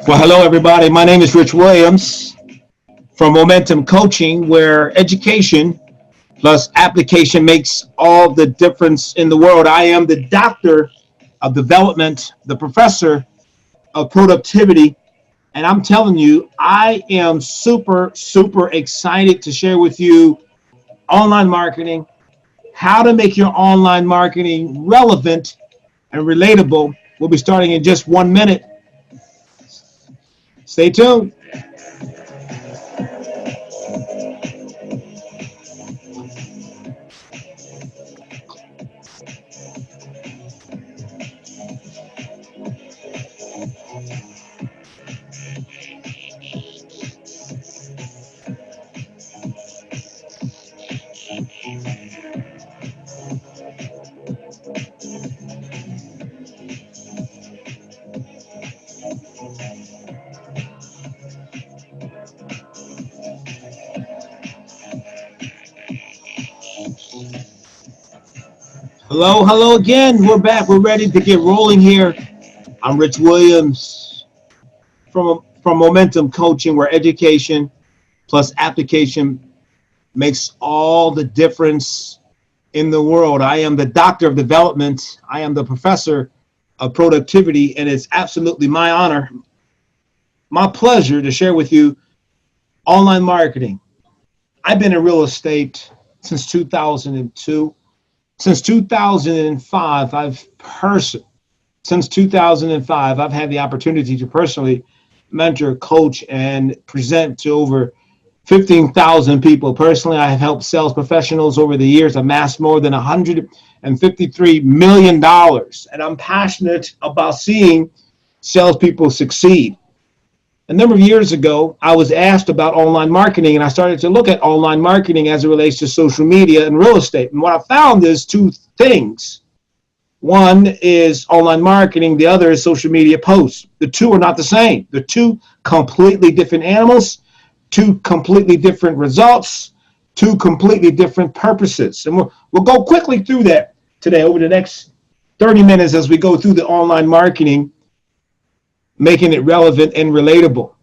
Well, hello, everybody. My name is Rich Williams from Momentum Coaching, where education plus application makes all the difference in the world. I am the doctor of development, the professor of productivity, and I'm telling you, I am super, super excited to share with you online marketing, how to make your online marketing relevant and relatable. We'll be starting in just 1 minute. Stay tuned. Hello, hello again. We're back. We're ready to get rolling here. I'm Rich Williams from Momentum Coaching, where education plus application makes all the difference in the world. I am the doctor of development. I am the professor of productivity, and it's absolutely my honor, my pleasure to share with you online marketing. I've been in real estate since 2002. Since 2005, I've had the opportunity to personally mentor, coach, and present to over 15,000 people. Personally, I have helped sales professionals over the years amass more than $153 million. And I'm passionate about seeing salespeople succeed. A number of years ago, I was asked about online marketing, and I started to look at online marketing as it relates to social media and real estate. And what I found is two things. One is online marketing, the other is social media posts. The two are not the same. They're two completely different animals, two completely different results, two completely different purposes. And we'll go quickly through that today over the next 30 minutes as we go through the online marketing, making it relevant and relatable.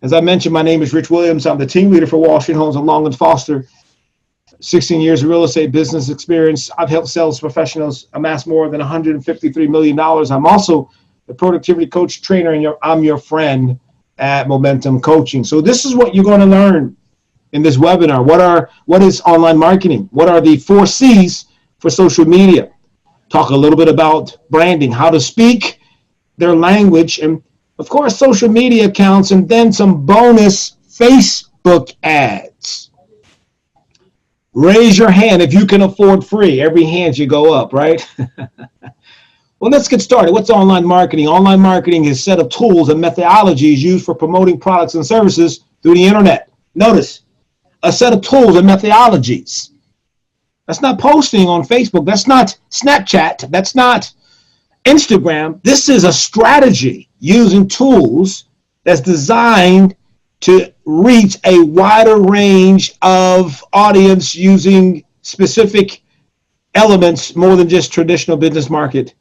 As I mentioned, my name is Rich Williams. I'm the team leader for Wall Street Homes and Long and Foster. 16 years of real estate business experience. I've helped sales professionals amass more than $153 million. I'm also the productivity coach trainer, and I'm your friend at Momentum Coaching. So this is what you're going to learn in this webinar. What is online marketing? What are the 4 C's for social media? Talk a little bit about branding, how to speak their language, and of course social media accounts, and then some bonus Facebook ads. Raise your hand if you can afford free. Every hand should go up, right? Well, let's get started. What's online marketing? Online marketing is a set of tools and methodologies used for promoting products and services through the internet. Notice, a set of tools and methodologies. That's not posting on Facebook. That's not Snapchat. That's not Instagram. This is a strategy using tools that's designed to reach a wider range of audience using specific elements more than just traditional business market.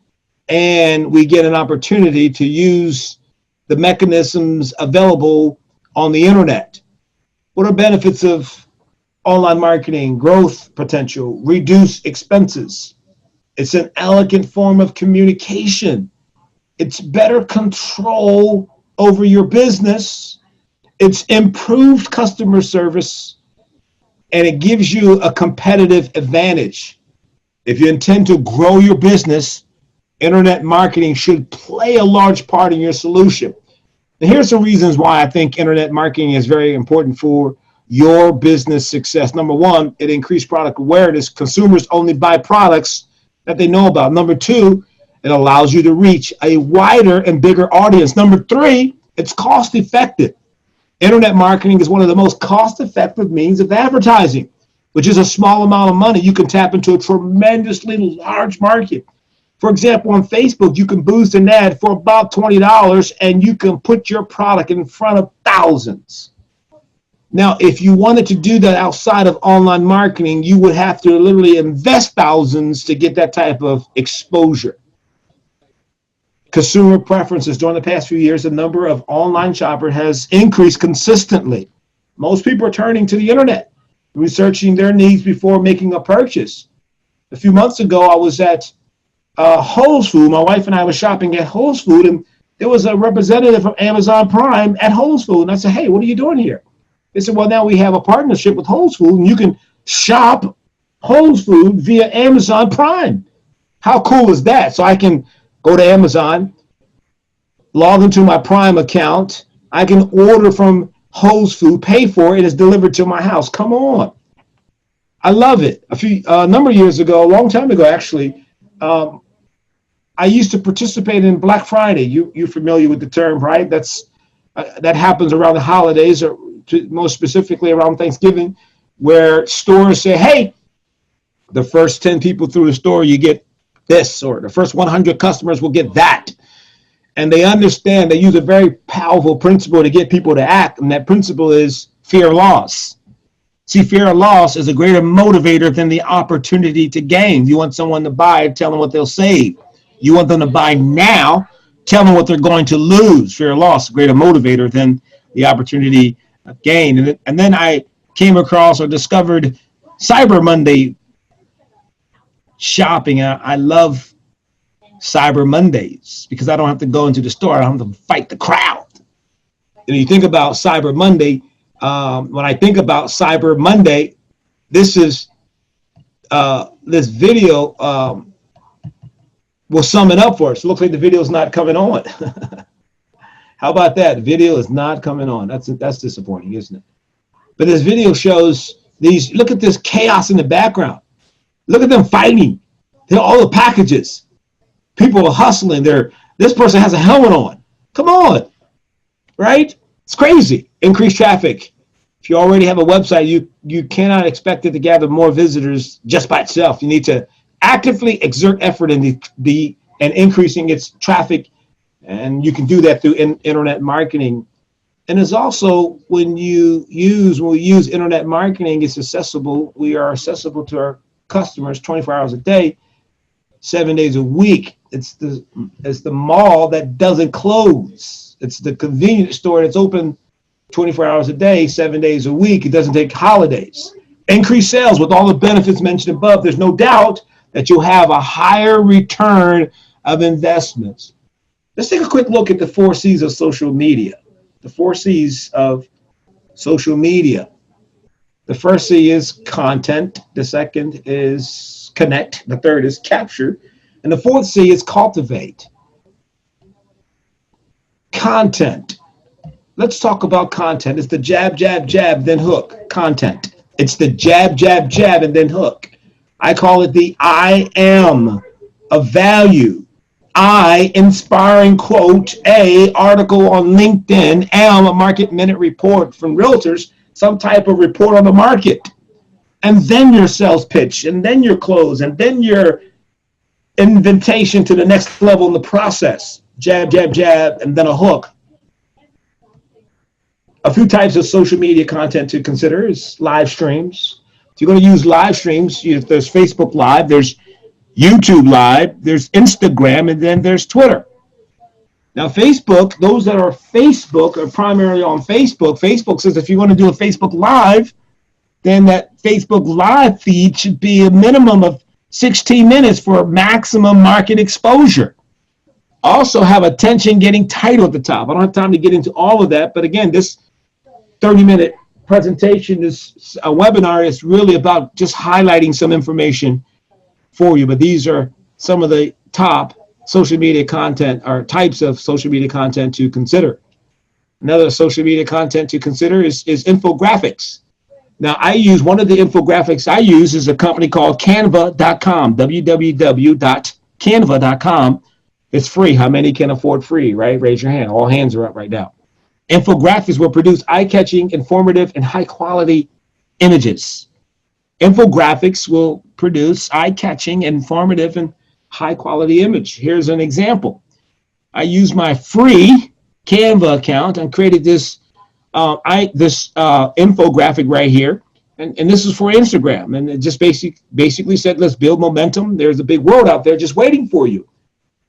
And we get an opportunity to use the mechanisms available on the internet. What are benefits of online marketing? Growth potential, reduce expenses. It's an elegant form of communication. It's better control over your business. It's improved customer service, and it gives you a competitive advantage. If you intend to grow your business, internet marketing should play a large part in your solution. And here's some reasons why I think internet marketing is very important for your business success. Number one, it increased product awareness. Consumers only buy products that they know about. Number two, it allows you to reach a wider and bigger audience. Number three, it's cost effective. Internet marketing is one of the most cost effective means of advertising, which is a small amount of money. You can tap into a tremendously large market. For example, on Facebook, you can boost an ad for about $20 and you can put your product in front of thousands. Now, if you wanted to do that outside of online marketing, you would have to literally invest thousands to get that type of exposure. Consumer preferences during the past few years, the number of online shoppers has increased consistently. Most people are turning to the internet, researching their needs before making a purchase. A few months ago, I was at Whole Foods. My wife and I were shopping at Whole Foods, and there was a representative from Amazon Prime at Whole Foods. And I said, hey, what are you doing here? They said, well, now we have a partnership with Whole Foods, and you can shop Whole Foods via Amazon Prime. How cool is that? So I can go to Amazon, log into my Prime account. I can order from Whole Foods, pay for it, and it's delivered to my house. Come on. I love it. A number of years ago, a long time ago, actually, I used to participate in Black Friday. You're familiar with the term, right? That happens around the holidays, or most specifically around Thanksgiving, where stores say, hey, the first 10 people through the store, you get this, or the first 100 customers will get that. And they understand, they use a very powerful principle to get people to act, and that principle is fear of loss. See, fear of loss is a greater motivator than the opportunity to gain. You want someone to buy, tell them what they'll save. You want them to buy now, tell them what they're going to lose. Fear of loss, a greater motivator than the opportunity of gain. And then I came across or discovered Cyber Monday shopping. I love Cyber Mondays because I don't have to go into the store. I don't have to fight the crowd. And you think about Cyber Monday, when I think about Cyber Monday, this video will sum it up for us. It looks like the video is not coming on. How about that? Video is not coming on. That's disappointing, isn't it? But this video shows these. Look at this chaos in the background. Look at them fighting. They're all the packages. People are hustling. This person has a helmet on. Come on, right? It's crazy. Increased traffic. If you already have a website, you cannot expect it to gather more visitors just by itself. You need to actively exert effort in and increasing its traffic, and you can do that through internet marketing. And it's also when we use internet marketing, it's accessible. We are accessible to our customers 24 hours a day, 7 days a week. It's the mall that doesn't close. It's the convenience store that's open 24 hours a day, 7 days a week. It doesn't take holidays. Increased sales with all the benefits mentioned above. There's no doubt that you'll have a higher return of investments. Let's take a quick look at the 4 C's of social media. The 4 C's of social media. The first C is content. The second is connect. The third is capture. And the fourth C is cultivate. Content. Let's talk about content. It's the jab, jab, jab, then hook. Content. It's the jab, jab, jab, and then hook. I call it the I am of value. I, inspiring quote, A, article on LinkedIn, am a market minute report from realtors, some type of report on the market. And then your sales pitch, and then your close, and then your invitation to the next level in the process. Jab, jab, jab, and then a hook. A few types of social media content to consider is live streams. If you're going to use live streams, there's Facebook Live, there's YouTube Live, there's Instagram, and then there's Twitter. Now, Facebook, those that are Facebook are primarily on Facebook. Facebook says if you want to do a Facebook Live, then that Facebook Live feed should be a minimum of 16 minutes for maximum market exposure. Also have attention getting title at the top. I don't have time to get into all of that, but again, this 30-minute presentation, this webinar is really about just highlighting some information for you, but these are some of the top social media content or types of social media content to consider. Another social media content to consider is infographics. Now, one of the infographics I use is a company called Canva.com, www.canva.com. It's free. How many can afford free, right? Raise your hand. All hands are up right now. Infographics will produce eye-catching, informative, and high-quality images. Infographics will produce eye-catching, informative, and high-quality image. Here's an example. I used my free Canva account and created this this infographic right here, and this is for Instagram, and it just basically said, let's build momentum. There's a big world out there just waiting for you.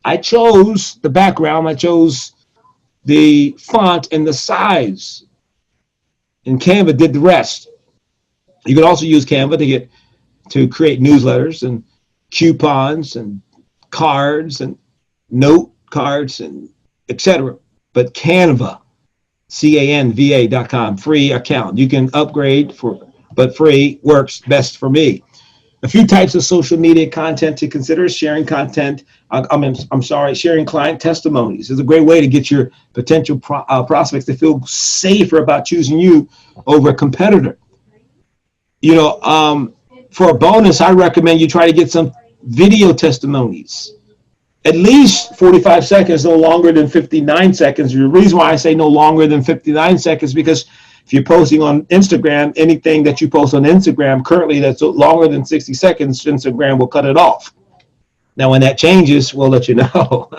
I chose the background, I chose the font and the size, and Canva did the rest. You could also use Canva to create newsletters and coupons and cards and note cards and etc. But Canva, canva.com, free account. You can upgrade but free works best for me. A few types of social media content to consider: sharing content. Sharing client testimonies is a great way to get your potential prospects to feel safer about choosing you over a competitor. For a bonus, I recommend you try to get some video testimonies. At least 45 seconds, no longer than 59 seconds. The reason why I say no longer than 59 seconds, because if you're posting on Instagram, anything that you post on Instagram currently that's longer than 60 seconds, Instagram will cut it off. Now, when that changes, we'll let you know.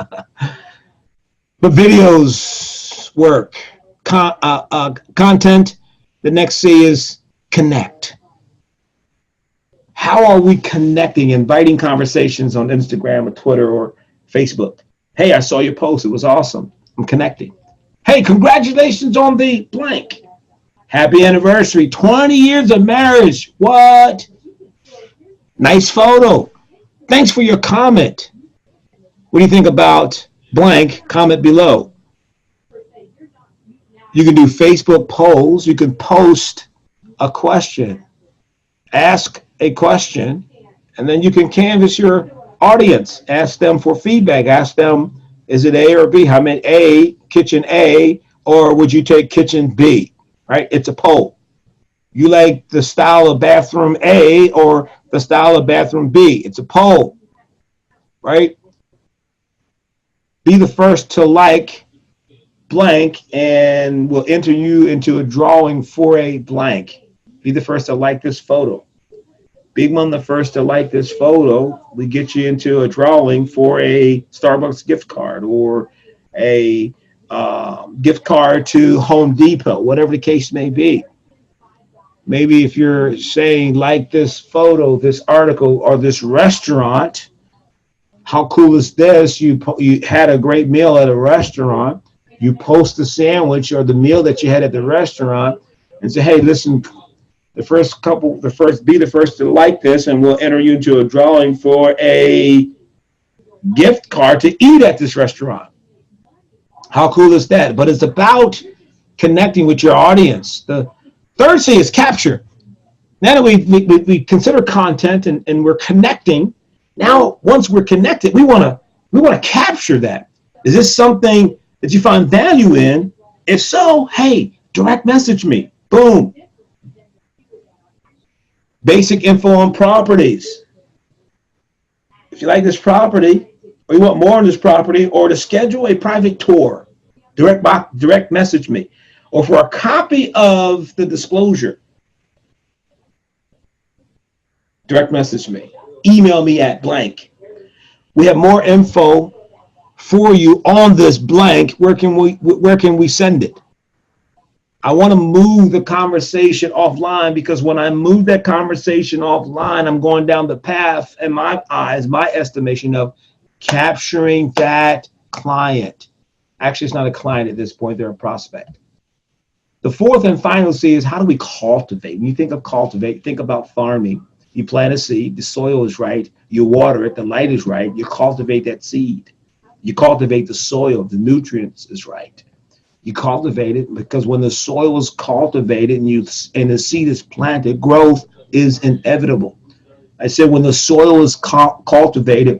But videos work. Content, the next C is connect. How are we connecting, inviting conversations on Instagram or Twitter or Facebook? Hey, I saw your post. It was awesome. I'm connecting. Hey, congratulations on the blank. Happy anniversary. 20 years of marriage. What? Nice photo. Thanks for your comment. What do you think about blank? Comment below. You can do Facebook polls. You can post a question. Ask a question, and then you can canvas your audience. Ask them for feedback. Ask them, is it A or B? How many A, kitchen A, or would you take kitchen B? Right? It's a poll. You like the style of bathroom A or the style of bathroom B? It's a poll, right? Be the first to like blank, and we'll enter you into a drawing for a blank. Be the first to like this photo. Being one of the first to like this photo, we get you into a drawing for a Starbucks gift card or a gift card to Home Depot, whatever the case may be. Maybe if you're saying, like this photo, this article, or this restaurant, how cool is this? You had a great meal at a restaurant. You post the sandwich or the meal that you had at the restaurant and say, hey, listen, be the first to like this, and we'll enter you into a drawing for a gift card to eat at this restaurant. How cool is that? But it's about connecting with your audience. The third C is capture. Now that we consider content and we're connecting, now once we're connected, we want to capture that. Is this something that you find value in? If so, hey, direct message me. Boom. Basic info on properties. If you like this property, or you want more on this property, or to schedule a private tour, direct message me. Or for a copy of the disclosure, direct message me. Email me at blank. We have more info for you on this blank. Where can we send it? I want to move the conversation offline, because when I move that conversation offline, I'm going down the path, in my eyes, my estimation, of capturing that client. Actually, it's not a client at this point, they're a prospect. The fourth and final C is, how do we cultivate? When you think of cultivate, think about farming. You plant a seed, the soil is right, you water it, the light is right, you cultivate that seed. You cultivate the soil, the nutrients is right. You cultivate it, because when the soil is cultivated and the seed is planted, growth is inevitable. I said when the soil is cultivated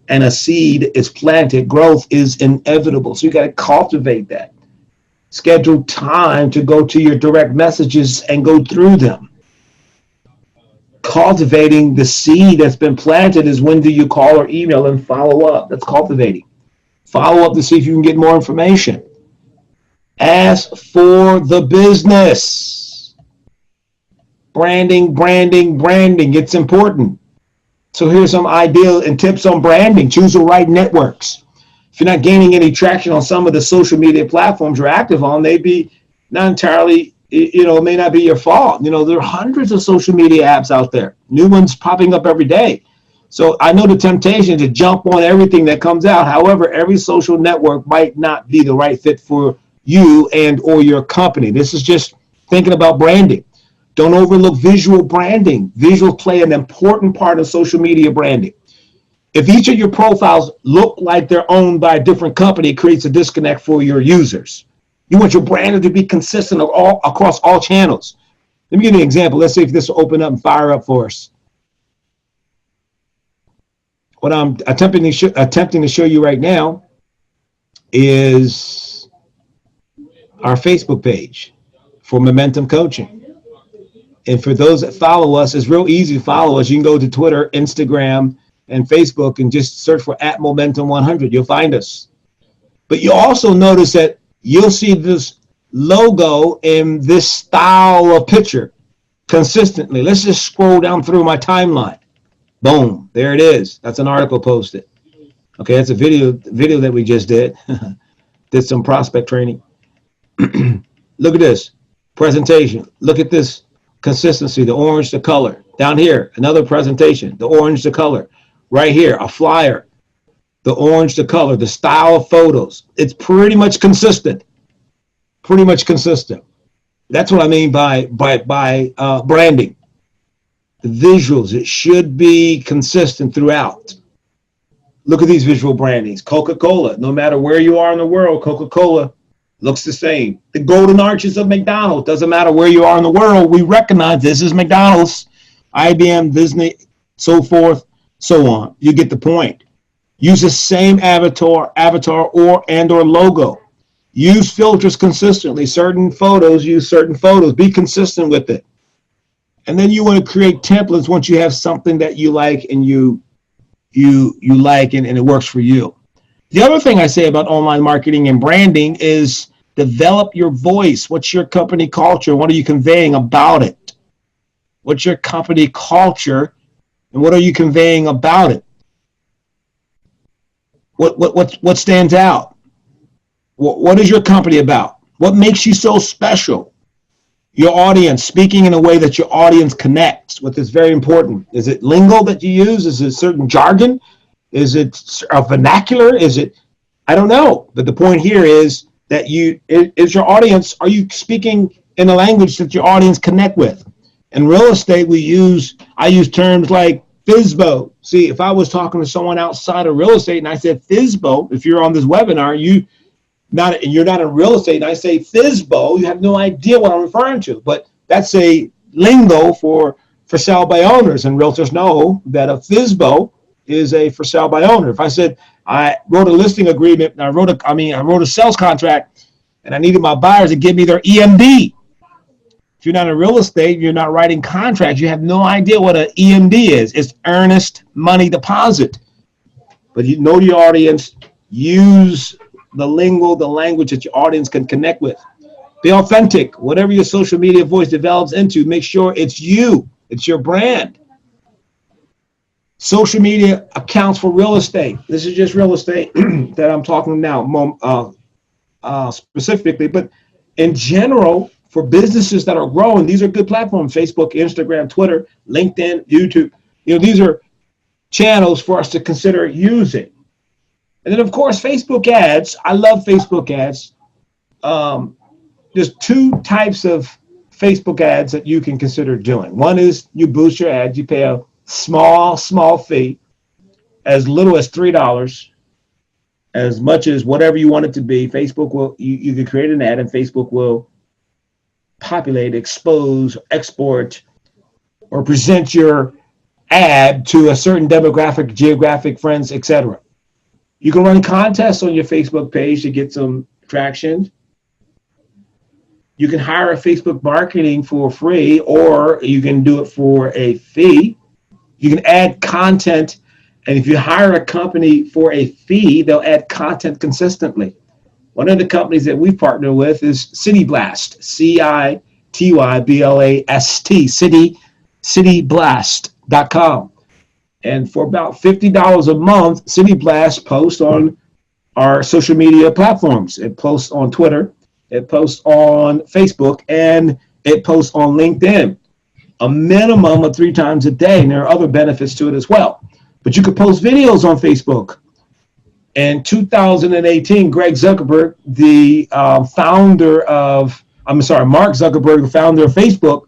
and a seed is planted, growth is inevitable. So you got to cultivate that. Schedule time to go to your direct messages and go through them. Cultivating the seed that's been planted is, when do you call or email and follow up? That's cultivating. Follow up to see if you can get more information. Ask for the business. Branding. It's important. So here's some ideas and tips on branding. Choose the right networks. If you're not gaining any traction on some of the social media platforms you're active on, maybe not entirely, it may not be your fault. There are hundreds of social media apps out there, new ones popping up every day. So I know the temptation to jump on everything that comes out. However, every social network might not be the right fit for you and or your company. This is just thinking about branding. Don't overlook visual branding. Visuals play an important part of social media branding. If each of your profiles look like they're owned by a different company, it creates a disconnect for your users. You want your branding to be consistent across all channels. Let me give you an example. Let's see if this will open up and fire up for us. What I'm attempting to show you right now is our Facebook page for Momentum Coaching. And for those that follow us, it's real easy to follow us. You can go to Twitter, Instagram, and Facebook and just search for @Momentum100. You'll find us. But you also notice that you'll see this logo in this style of picture consistently. Let's just scroll down through my timeline. Boom, there it is. That's an article posted. Okay, that's a video that we just did. Did some prospect training. Look at this presentation. Look at this consistency, the orange, the color. Down here, another presentation, the orange, the color. Right here, a flyer, the orange, the color, the style of photos. It's pretty much consistent. Pretty much consistent. That's what I mean by branding. The visuals, it should be consistent throughout. Look at these visual brandings. Coca-Cola, no matter where you are in the world, Coca-Cola looks the same. The golden arches of McDonald's, doesn't matter where you are in the world, we recognize this is McDonald's, IBM, Disney, so forth, so on. You get the point. Use the same avatar or logo. Use filters consistently. Certain photos, use certain photos. Be consistent with it. And then you want to create templates once you have something that you like and you like and it works for you. The other thing I say about online marketing and branding is develop your voice. What's your company culture? What are you conveying about it? What's your company culture and what are you conveying about it? What stands out? What is your company about? What makes you so special? Your audience, speaking in a way that your audience connects with is very important. Is it lingo that you use? Is it certain jargon? Is it a vernacular? I don't know. But the point here is that is your audience, are you speaking in a language that your audience connect with? In real estate, I use terms like FSBO. See, if I was talking to someone outside of real estate and I said FSBO, if you're on this webinar, you're not in real estate, and I say FSBO, you have no idea what I'm referring to. But that's a lingo for sale by owners, and realtors know that a FSBO is a for sale by owner. If I said I wrote a listing agreement, and I wrote a sales contract, and I needed my buyers to give me their EMD. If you're not in real estate, you're not writing contracts, you have no idea what an EMD is. It's earnest money deposit. But you know your audience, use the lingo, the language that your audience can connect with. Be authentic. Whatever your social media voice develops into, make sure it's you. It's your brand. Social media accounts for real estate. This is just real estate that I'm talking now specifically. But in general, for businesses that are growing, these are good platforms. Facebook, Instagram, Twitter, LinkedIn, YouTube. These are channels for us to consider using. And then, of course, Facebook ads. I love Facebook ads. There's two types of Facebook ads that you can consider doing. One is you boost your ads. You pay a small fee, as little as $3, as much as whatever you want it to be. Facebook will, you can create an ad and Facebook will populate, expose, export, or present your ad to a certain demographic, geographic, friends, etc. You can run contests on your Facebook page to get some traction. You can hire a Facebook marketing for free, or you can do it for a fee. You can add content, and if you hire a company for a fee, they'll add content consistently. One of the companies that we partner with is CityBlast, CITYBLAST, cityblast.com. And for about $50 a month, CityBlast posts on our social media platforms. It posts on Twitter, it posts on Facebook, and it posts on LinkedIn. A minimum of 3 times a day, and there are other benefits to it as well. But you could post videos on Facebook. In 2018, Greg Zuckerberg, the Mark Zuckerberg, the founder of Facebook,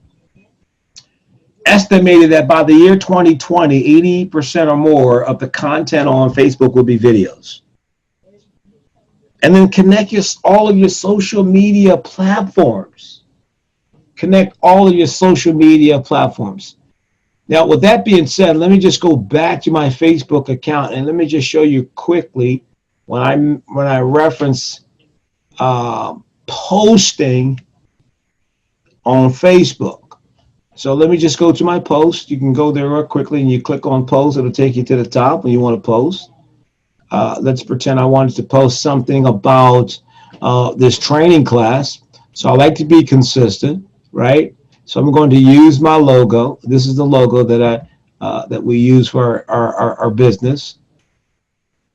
estimated that by the year 2020, 80% or more of the content on Facebook will be videos. And then connect all of your social media platforms. Connect all of your social media platforms. Now, with that being said, let me just go back to my Facebook account, and let me just show you quickly when I reference posting on Facebook. So let me just go to my post. You can go there real quickly, and you click on post. It'll take you to the top when you want to post. Let's pretend I wanted to post something about this training class. So I like to be consistent, right? So I'm going to use my logo. This is the logo that we use for our business.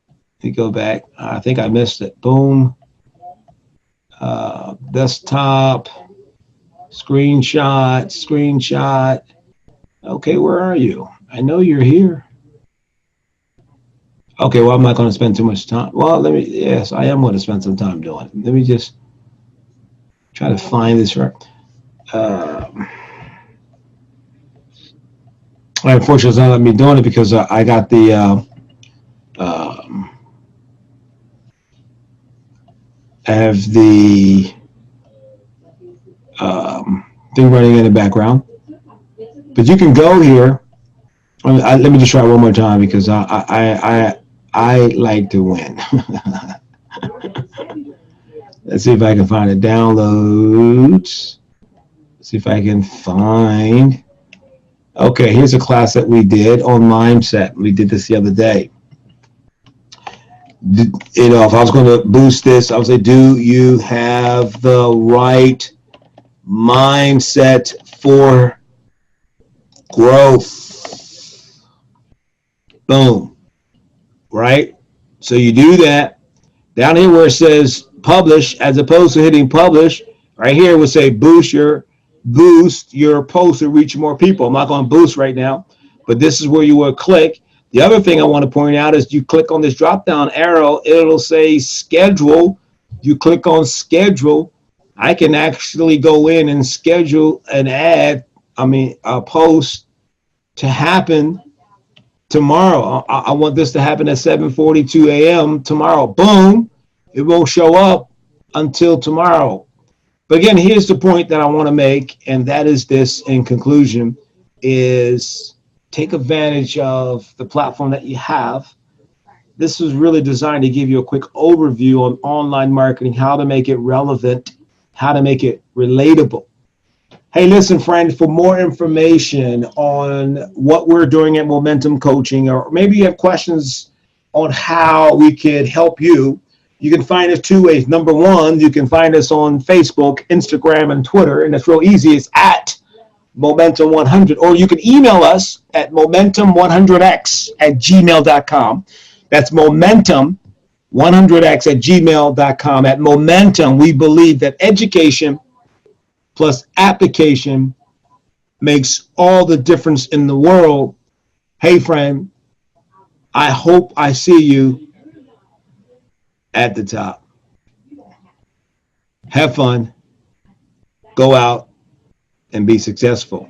Let me go back. I think I missed it. Boom. Desktop. Screenshot. Okay, where are you? I know you're here. Okay, well, I'm not going to spend too much time. Well, yes, I am going to spend some time doing it. Let me just try to find this right. Unfortunately, it's not letting me doing it because I got the I have the thing running in the background. But you can go here. Let me just try one more time because I like to win. Let's see if I can find it. Downloads. Let's see if I can find. Okay, here's a class that we did on mindset. We did this the other day. If I was going to boost this, I would say, do you have the right mindset for growth? Boom. Right? So you do that. Down here where it says publish, as opposed to hitting publish, right here would say boost your post to reach more people. I'm not going to boost right now, but this is where you will click. The other thing I want to point out is you click on this drop down arrow, it'll say schedule. You click on schedule. I can actually go in and schedule an a post to happen tomorrow. I want this to happen at 7:42 a.m. tomorrow. Boom. It won't show up until tomorrow. But again, here's the point that I want to make, and that is this in conclusion, is take advantage of the platform that you have. This was really designed to give you a quick overview on online marketing, how to make it relevant, how to make it relatable. Hey, listen, friend, for more information on what we're doing at Momentum Coaching, or maybe you have questions on how we could help you, you can find us 2 ways. Number one, you can find us on Facebook, Instagram, and Twitter, and it's real easy. It's at Momentum100, or you can email us at momentum100x@gmail.com. That's momentum100x@gmail.com. At Momentum, we believe that education plus application makes all the difference in the world. Hey, friend, I hope I see you at the top. Have fun. Go out and be successful.